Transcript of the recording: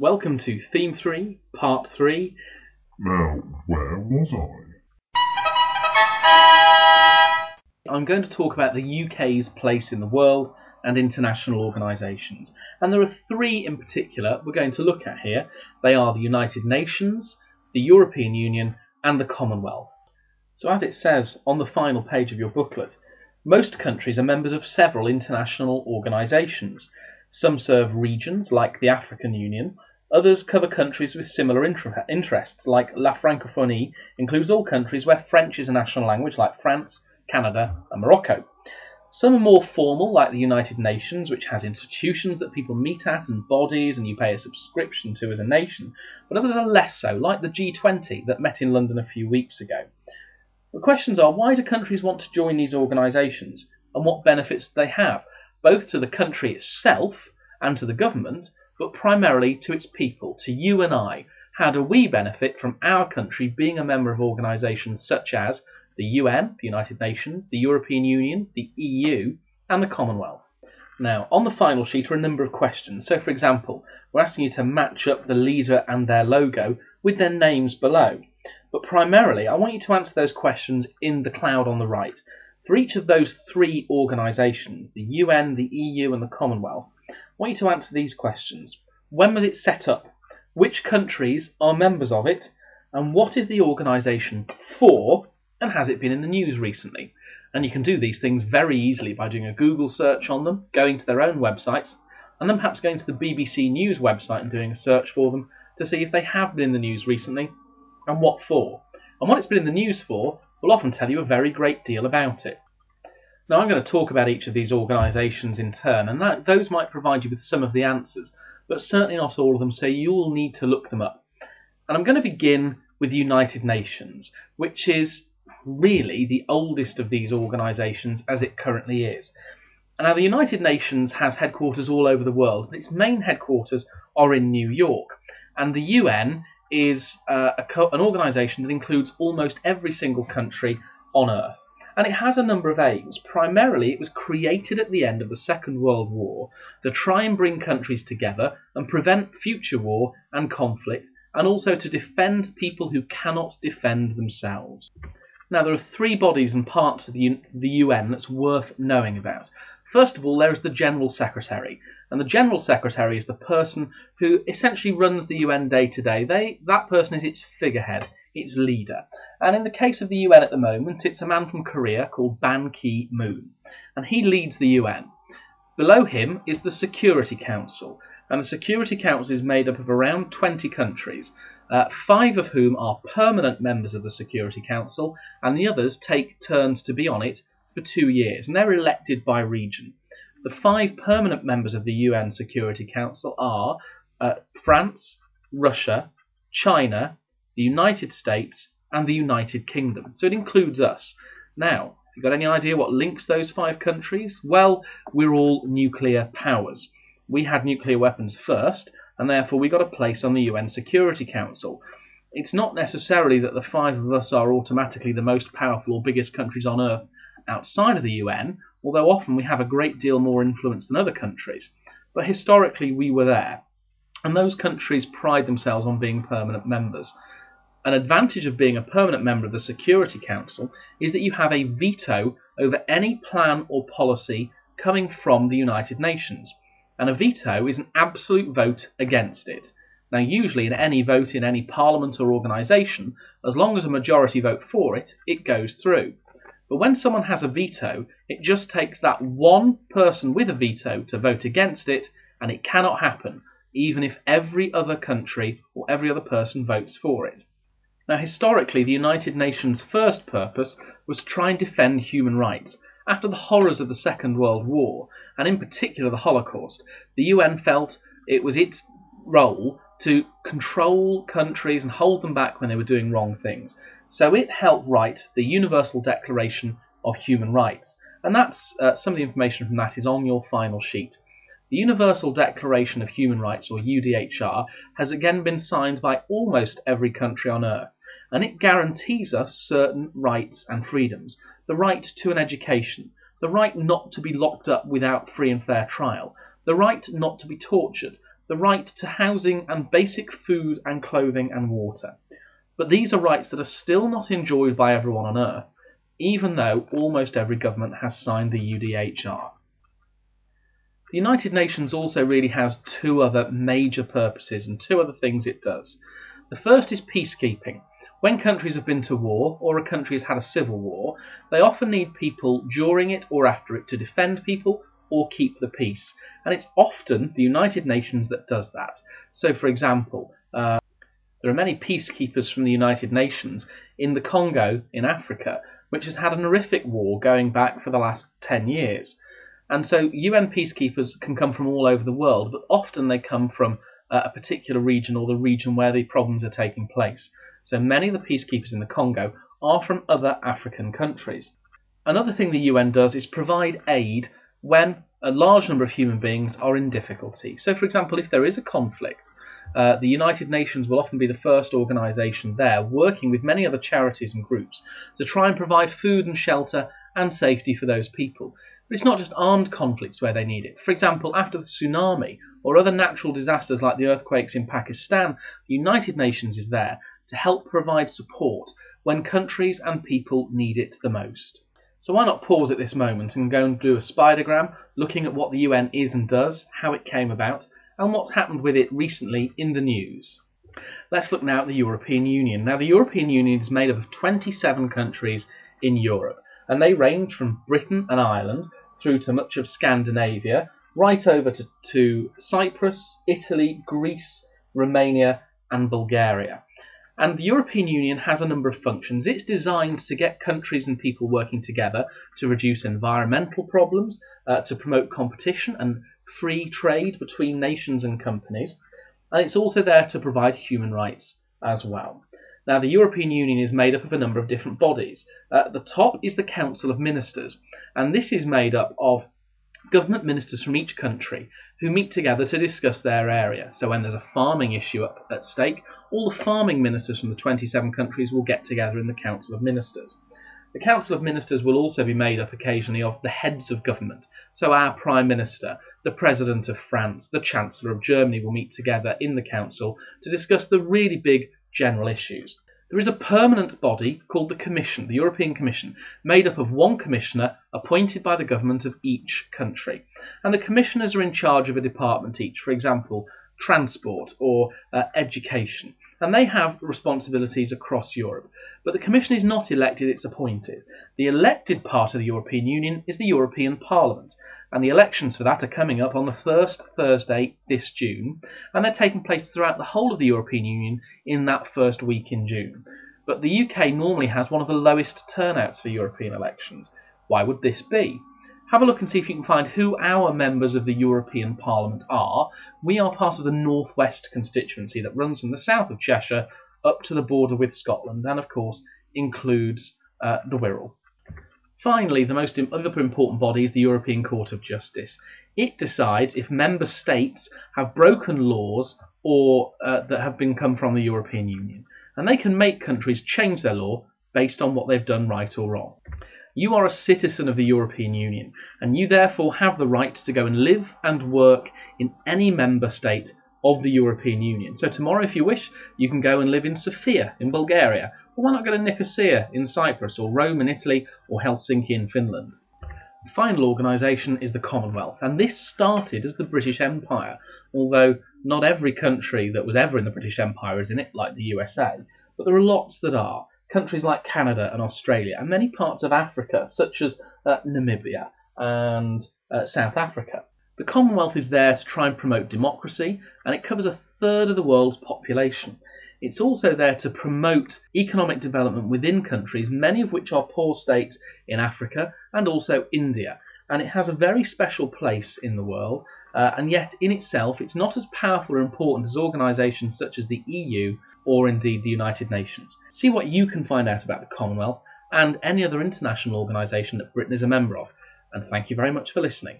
Welcome to Theme 3, Part 3. Now, where was I? I'm going to talk about the UK's place in the world and international organisations. And there are three in particular we're going to look at here. They are the United Nations, the European Union and the Commonwealth. So as it says on the final page of your booklet, most countries are members of several international organisations. Some serve regions, like the African Union. Others cover countries with similar interests, like La Francophonie includes all countries where French is a national language, like France, Canada and Morocco. Some are more formal, like the United Nations, which has institutions that people meet at and bodies and you pay a subscription to as a nation, but others are less so, like the G20 that met in London a few weeks ago. The questions are, why do countries want to join these organisations, and what benefits do they have, both to the country itself and to the government, but primarily to its people, to you and I? How do we benefit from our country being a member of organisations such as the UN, the United Nations, the European Union, the EU and the Commonwealth? Now, on the final sheet are a number of questions. So, for example, we're asking you to match up the leader and their logo with their names below. But primarily, I want you to answer those questions in the cloud on the right. For each of those three organisations, the UN, the EU and the Commonwealth, I want you to answer these questions. When was it set up? Which countries are members of it? And what is the organisation for? And has it been in the news recently? And you can do these things very easily by doing a Google search on them, going to their own websites, and then perhaps going to the BBC News website and doing a search for them to see if they have been in the news recently and what for. And what it's been in the news for will often tell you a very great deal about it. Now, I'm going to talk about each of these organisations in turn, and those might provide you with some of the answers, but certainly not all of them, so you'll need to look them up. And I'm going to begin with the United Nations, which is really the oldest of these organisations as it currently is. Now, the United Nations has headquarters all over the world, but its main headquarters are in New York. And the UN is an organisation that includes almost every single country on Earth. And it has a number of aims. Primarily, it was created at the end of the Second World War to try and bring countries together and prevent future war and conflict, and also to defend people who cannot defend themselves. Now, there are three bodies and parts of the UN that's worth knowing about. First of all, there is the General Secretary, and the General Secretary is the person who essentially runs the UN day to day. That person is its figurehead, its leader. And in the case of the UN at the moment, it's a man from Korea called Ban Ki-moon, and he leads the UN. Below him is the Security Council, and the Security Council is made up of around 20 countries, 5 of whom are permanent members of the Security Council, and the others take turns to be on it for 2 years, and they're elected by region. The 5 permanent members of the UN Security Council are France, Russia, China, the United States and the United Kingdom. So it includes us. Now, have you got any idea what links those 5 countries? Well, we're all nuclear powers. We had nuclear weapons first, and therefore we got a place on the UN Security Council. It's not necessarily that the 5 of us are automatically the most powerful or biggest countries on Earth outside of the UN, although often we have a great deal more influence than other countries. But historically we were there, and those countries pride themselves on being permanent members. An advantage of being a permanent member of the Security Council is that you have a veto over any plan or policy coming from the United Nations. And a veto is an absolute vote against it. Now, usually in any vote in any parliament or organisation, as long as a majority vote for it, it goes through. But when someone has a veto, it just takes that one person with a veto to vote against it, and it cannot happen, even if every other country or every other person votes for it. Now, historically, the United Nations' first purpose was to try and defend human rights. After the horrors of the Second World War, and in particular the Holocaust, the UN felt it was its role to control countries and hold them back when they were doing wrong things. So it helped write the Universal Declaration of Human Rights, and that's some of the information from that is on your final sheet. The Universal Declaration of Human Rights, or UDHR, has again been signed by almost every country on Earth, and it guarantees us certain rights and freedoms. The right to an education, the right not to be locked up without free and fair trial, the right not to be tortured, the right to housing and basic food and clothing and water. But these are rights that are still not enjoyed by everyone on Earth, even though almost every government has signed the UDHR. The United Nations also really has two other major purposes and two other things it does. The first is peacekeeping. When countries have been to war, or a country has had a civil war, they often need people during it or after it to defend people or keep the peace. And it's often the United Nations that does that. So, for example, there are many peacekeepers from the United Nations in the Congo in Africa, which has had an horrific war going back for the last 10 years. And so UN peacekeepers can come from all over the world, but often they come from a particular region or the region where the problems are taking place. So many of the peacekeepers in the Congo are from other African countries. Another thing the UN does is provide aid when a large number of human beings are in difficulty. So, for example, if there is a conflict, the United Nations will often be the first organisation there, working with many other charities and groups to try and provide food and shelter and safety for those people. But it's not just armed conflicts where they need it. For example, after the tsunami or other natural disasters like the earthquakes in Pakistan, the United Nations is there to help provide support when countries and people need it the most. So why not pause at this moment and go and do a spidergram looking at what the UN is and does, how it came about, and what's happened with it recently in the news. Let's look now at the European Union. Now, the European Union is made up of 27 countries in Europe, and they range from Britain and Ireland through to much of Scandinavia, right over to Cyprus, Italy, Greece, Romania and Bulgaria. And the European Union has a number of functions. It's designed to get countries and people working together to reduce environmental problems, to promote competition and free trade between nations and companies, and it's also there to provide human rights as well. Now, the European Union is made up of a number of different bodies. At the top is the Council of Ministers, and this is made up of government ministers from each country who meet together to discuss their area. So when there's a farming issue at stake, all the farming ministers from the 27 countries will get together in the Council of Ministers. The Council of Ministers will also be made up occasionally of the heads of government. So our Prime Minister, the President of France, the Chancellor of Germany will meet together in the Council to discuss the really big general issues. There is a permanent body called the Commission, the European Commission, made up of one commissioner appointed by the government of each country. And the commissioners are in charge of a department each, for example, transport or education. And they have responsibilities across Europe. But the Commission is not elected, it's appointed. The elected part of the European Union is the European Parliament. And the elections for that are coming up on the first Thursday this June, and they're taking place throughout the whole of the European Union in that first week in June. But the UK normally has one of the lowest turnouts for European elections. Why would this be? Have a look and see if you can find who our members of the European Parliament are. We are part of the North West constituency that runs from the south of Cheshire up to the border with Scotland, and of course includes the Wirral. Finally, the most other important body is the European Court of Justice. It decides if member states have broken laws or that have come from the European Union. And they can make countries change their law based on what they've done right or wrong. You are a citizen of the European Union, and you therefore have the right to go and live and work in any member state of the European Union. So tomorrow, if you wish, you can go and live in Sofia in Bulgaria, or why not go to Nicosia in Cyprus, or Rome in Italy, or Helsinki in Finland. The final organisation is the Commonwealth, and this started as the British Empire, although not every country that was ever in the British Empire is in it, like the USA, but there are lots that are. Countries like Canada and Australia, and many parts of Africa, such as Namibia and South Africa. The Commonwealth is there to try and promote democracy, and it covers a third of the world's population. It's also there to promote economic development within countries, many of which are poor states in Africa and also India. And it has a very special place in the world, and yet in itself it's not as powerful or important as organisations such as the EU or indeed the United Nations. See what you can find out about the Commonwealth and any other international organisation that Britain is a member of. And thank you very much for listening.